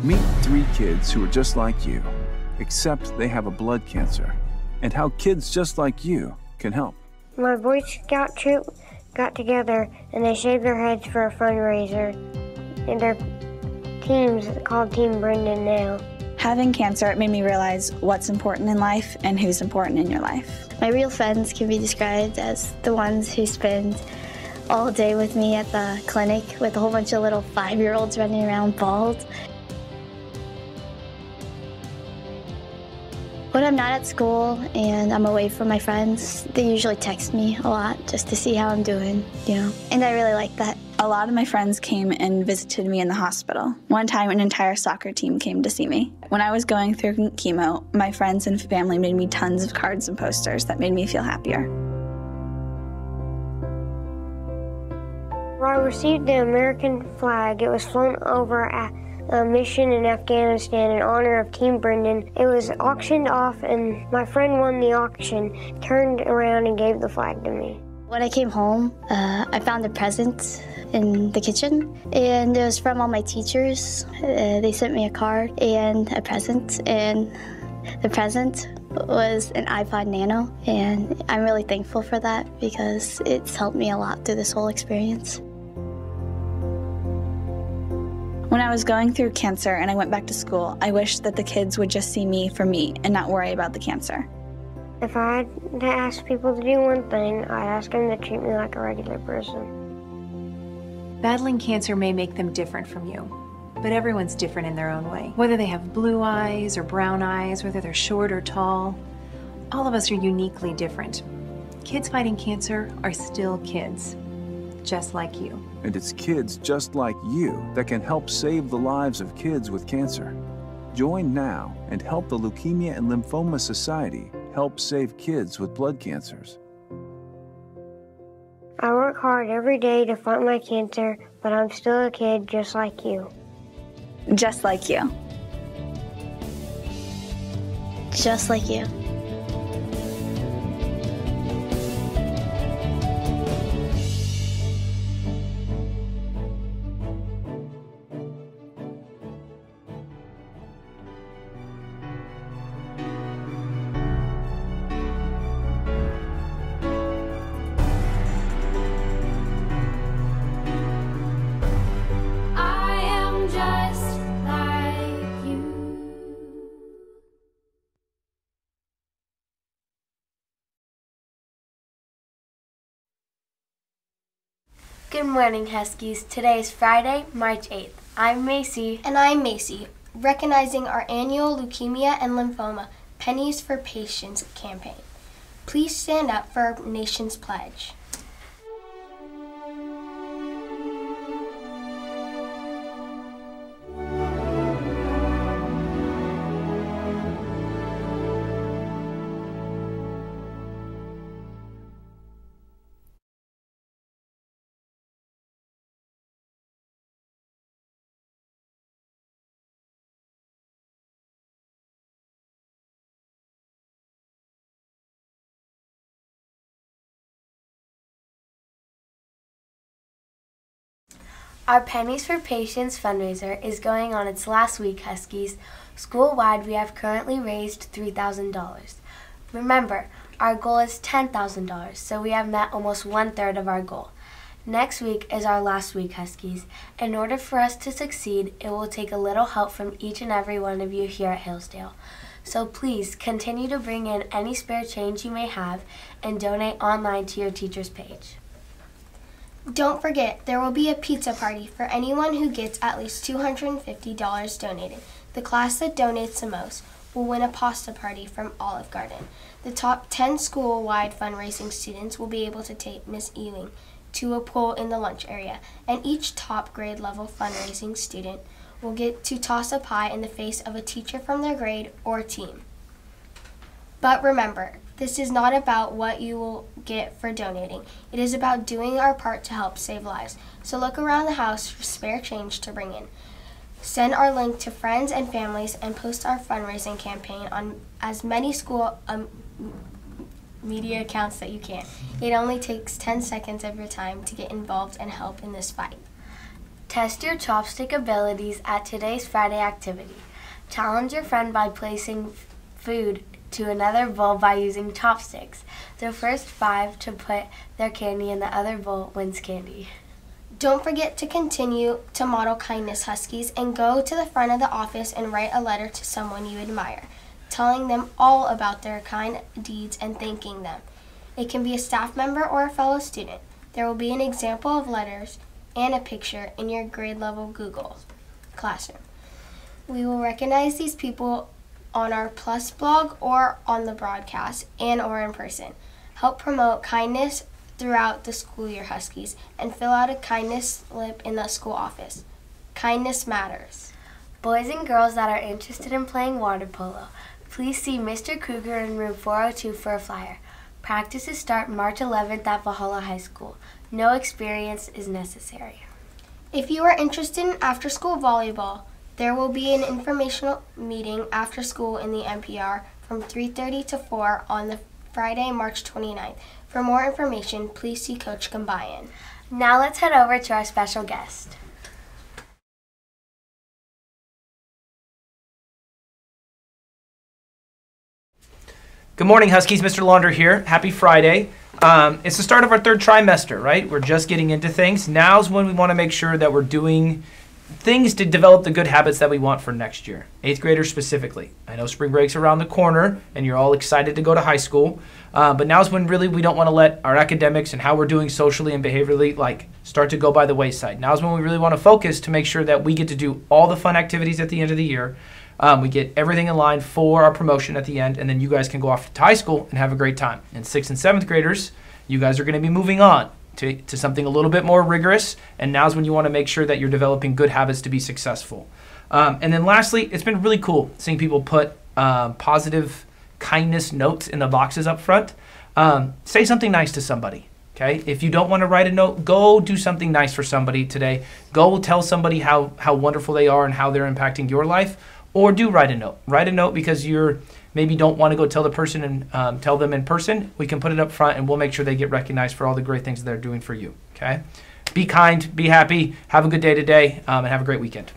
Meet 3 kids who are just like you, except they have a blood cancer, and how kids just like you can help. My Boy Scout troop got together and they shaved their heads for a fundraiser, and their team's called Team Brendan now. Having cancer made me realize what's important in life and who's important in your life. My real friends can be described as the ones who spend all day with me at the clinic with a whole bunch of little 5-year-olds running around bald. When I'm not at school and I'm away from my friends, they usually text me a lot just to see how I'm doing, and I really like that. A lot of my friends came and visited me in the hospital. One time, an entire soccer team came to see me. When I was going through chemo, my friends and family made me tons of cards and posters that made me feel happier. I received the American flag. It was flown over a mission in Afghanistan in honor of Team Brendan. It was auctioned off, and my friend won the auction, turned around and gave the flag to me. When I came home, I found a present in the kitchen, and it was from all my teachers. They sent me a card and a present, and the present was an iPod Nano, and I'm really thankful for that because it's helped me a lot through this whole experience. When I was going through cancer and I went back to school, I wished that the kids would just see me for me and not worry about the cancer. If I had to ask people to do one thing, I'd ask them to treat me like a regular person. Battling cancer may make them different from you, but everyone's different in their own way. Whether they have blue eyes or brown eyes, whether they're short or tall, all of us are uniquely different. Kids fighting cancer are still kids, just like you. And it's kids just like you that can help save the lives of kids with cancer. Join now and help the Leukemia and Lymphoma Society help save kids with blood cancers. I work hard every day to fight my cancer, but I'm still a kid just like you. Just like you. Just like you. Good morning, Huskies. Today is Friday, March 8th. I'm Macy. And I'm Macy, recognizing our annual Leukemia and Lymphoma Pennies for Patients campaign. Please stand up for our nation's pledge. Our Pennies for Patients fundraiser is going on its last week, Huskies. School-wide, we have currently raised $3,000. Remember, our goal is $10,000, so we have met almost 1/3 of our goal. Next week is our last week, Huskies. In order for us to succeed, it will take a little help from each and every one of you here at Hillsdale. So please continue to bring in any spare change you may have and donate online to your teacher's page. Don't forget, there will be a pizza party for anyone who gets at least $250 donated. The class that donates the most will win a pasta party from Olive Garden. The top 10 school-wide fundraising students will be able to take Miss Ewing to a pool in the lunch area, and each top grade level fundraising student will get to toss a pie in the face of a teacher from their grade or team. But remember, this is not about what you will get for donating. It is about doing our part to help save lives. So look around the house for spare change to bring in. Send our link to friends and families and post our fundraising campaign on as many school media accounts that you can. It only takes 10 seconds of your time to get involved and help in this fight. Test your chopstick abilities at today's Friday activity. Challenge your friend by placing food to another bowl by using chopsticks. The first 5 to put their candy in the other bowl wins candy. Don't forget to continue to model kindness, Huskies, and go to the front of the office and write a letter to someone you admire, telling them all about their kind deeds and thanking them. It can be a staff member or a fellow student. There will be an example of letters and a picture in your grade level Google Classroom. We will recognize these people on our Plus blog or on the broadcast and or in person. Help promote kindness throughout the school year, Huskies, and fill out a kindness slip in the school office. Kindness matters. Boys and girls that are interested in playing water polo, please see Mr. Kruger in room 402 for a flyer. Practices start March 11th at Valhalla High School. No experience is necessary. If you are interested in after-school volleyball, there will be an informational meeting after school in the NPR from 3:30 to 4 on the Friday, March 29th. For more information, please see Coach Gambayan. Now let's head over to our special guest. Good morning, Huskies. Mr. Launder here. Happy Friday. It's the start of our 3rd trimester, right? We're just getting into things. Now's when we want to make sure that we're doing things to develop the good habits that we want for next year. 8th graders specifically. I know spring break's around the corner and you're all excited to go to high school, but now's when really we don't want to let our academics and how we're doing socially and behaviorally start to go by the wayside. Now's when we really want to focus to make sure that we get to do all the fun activities at the end of the year. We get everything in line for our promotion at the end, and then you guys can go off to high school and have a great time. And 6th and 7th graders, you guys are going to be moving on to something a little bit more rigorous, and now's when you want to make sure that you're developing good habits to be successful. And then lastly, it's been really cool seeing people put positive kindness notes in the boxes up front. Say something nice to somebody. Okay? If you don't want to write a note, go do something nice for somebody today. Go tell somebody how wonderful they are and how they're impacting your life. Or do write a note. Write a note because you maybe don't want to go tell the person and tell them in person. We can put it up front and we'll make sure they get recognized for all the great things they're doing for you. Okay? Be kind, be happy, have a good day today, and have a great weekend.